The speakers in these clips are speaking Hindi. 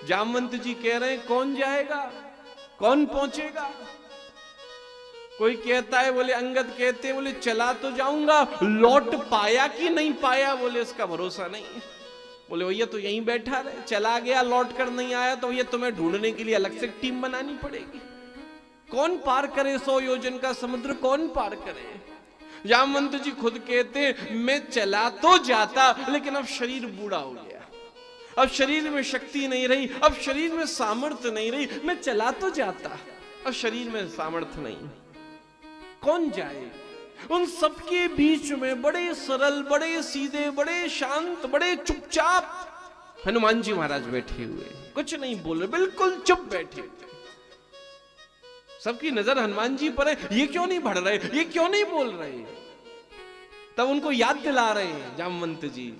जामवंत जी कह रहे हैं कौन जाएगा, कौन पहुंचेगा। कोई कहता है, बोले अंगद कहते हैं, बोले चला तो जाऊंगा, लौट पाया कि नहीं पाया, बोले इसका भरोसा नहीं है। बोले भैया तो यहीं बैठा रहे, चला गया लौट कर नहीं आया तो ये तुम्हें ढूंढने के लिए अलग से टीम बनानी पड़ेगी। कौन पार करे 100 योजन का समुद्र, कौन पार करे। जामवंत जी खुद कहते, मैं चला तो जाता लेकिन अब शरीर बूढ़ा हो गया, अब शरीर में शक्ति नहीं रही, अब शरीर में सामर्थ्य नहीं रही। मैं चला तो जाता, अब शरीर में सामर्थ्य नहीं। कौन जाए। उन सबके बीच में बड़े सरल, बड़े सीधे, बड़े शांत, बड़े चुपचाप हनुमान जी महाराज बैठे हुए, कुछ नहीं बोल रहे, बिल्कुल चुप बैठे हुए। सबकी नजर हनुमान जी पर है, ये क्यों नहीं बढ़ रहे, ये क्यों नहीं बोल रहे। तब उनको याद दिला रहे हैं जामवंत जी,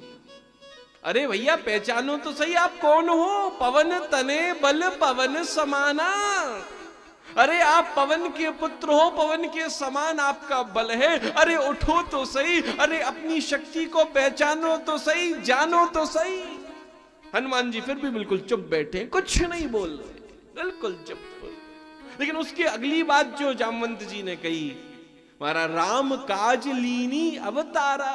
अरे भैया पहचानो तो सही आप कौन हो। पवन तने बल पवन समाना, अरे आप पवन के पुत्र हो, पवन के समान आपका बल है। अरे उठो तो सही, अरे अपनी शक्ति को पहचानो तो सही, जानो तो सही। हनुमान जी फिर भी बिल्कुल चुप बैठे, कुछ नहीं बोल रहे, बिल्कुल चुप। लेकिन उसकी अगली बात जो जामवंत जी ने कही, हमारा राम काज लीनी अवतारा।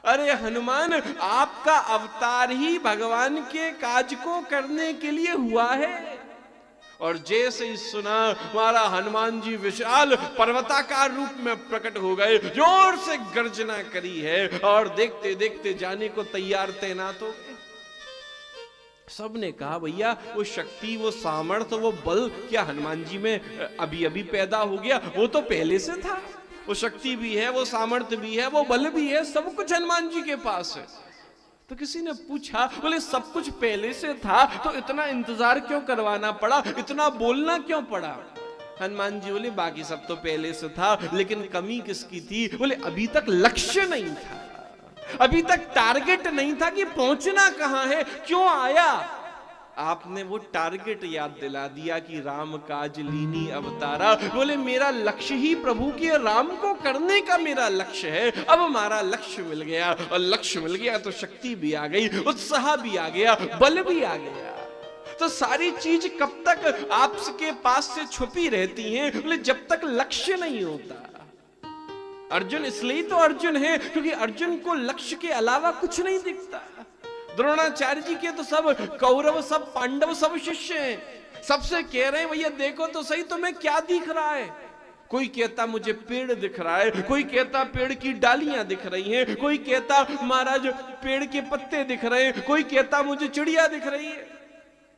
अरे हनुमान, आपका अवतार ही भगवान के काज को करने के लिए हुआ है। और जैसे ही सुना, हमारा हनुमान जी विशाल पर्वताकार रूप में प्रकट हो गए, जोर से गर्जना करी है और देखते देखते जाने को तैयार तैनात हो गए। सबने कहा भैया वो शक्ति, वो सामर्थ्य, वो बल क्या हनुमान जी में अभी अभी पैदा हो गया, वो तो पहले से था। वो शक्ति भी है, वो सामर्थ्य भी है, वो बल भी है, सब कुछ हनुमान जी के पास है। तो किसी ने पूछा, बोले सब कुछ पहले से था तो इतना इंतजार क्यों करवाना पड़ा, इतना बोलना क्यों पड़ा। हनुमान जी बोले बाकी सब तो पहले से था, लेकिन कमी किसकी थी। बोले अभी तक लक्ष्य नहीं था, अभी तक टारगेट नहीं था कि पहुंचना कहां है, क्यों आया। आपने वो टारगेट याद दिला दिया कि राम काज लीनी अवतारा। बोले मेरा लक्ष्य ही प्रभु के राम को करने का मेरा लक्ष्य है। अब हमारा लक्ष्य मिल गया, और लक्ष्य मिल गया तो शक्ति भी आ गई, उत्साह भी आ गया, बल भी आ गया। तो सारी चीज कब तक आपके पास से छुपी रहती हैं। बोले जब तक लक्ष्य नहीं होता। अर्जुन इसलिए तो अर्जुन है क्योंकि अर्जुन को लक्ष्य के अलावा कुछ नहीं दिखता। द्रोणाचार्य जी के तो सब कौरव, सब पांडव, सब शिष्य हैं। सबसे कह रहे हैं भैया देखो तो सही तुम्हें क्या दिख रहा है। कोई कहता मुझे पेड़ दिख रहा है, कोई कहता पेड़ की डालियां दिख रही हैं, कोई कहता महाराज पेड़ के पत्ते दिख रहे हैं, कोई कहता मुझे चिड़िया दिख रही है।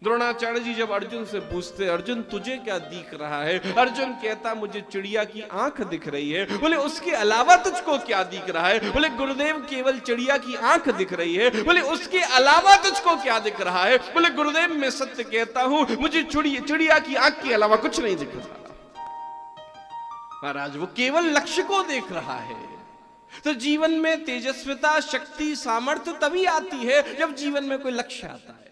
द्रोणाचार्य जी जब अर्जुन से पूछते, अर्जुन तुझे क्या दिख रहा है। अर्जुन कहता मुझे चिड़िया की आंख दिख रही है। बोले उसके अलावा तुझको क्या दिख रहा है। बोले गुरुदेव केवल चिड़िया की आंख दिख रही है। बोले उसके अलावा तुझको क्या दिख रहा है। बोले गुरुदेव मैं सत्य कहता हूं, मुझे चिड़िया की आंख के अलावा कुछ नहीं दिख रहा। महाराज वो केवल लक्ष्य को देख रहा है। तो जीवन में तेजस्विता, शक्ति, सामर्थ्य तभी आती है जब जीवन में कोई लक्ष्य आता है।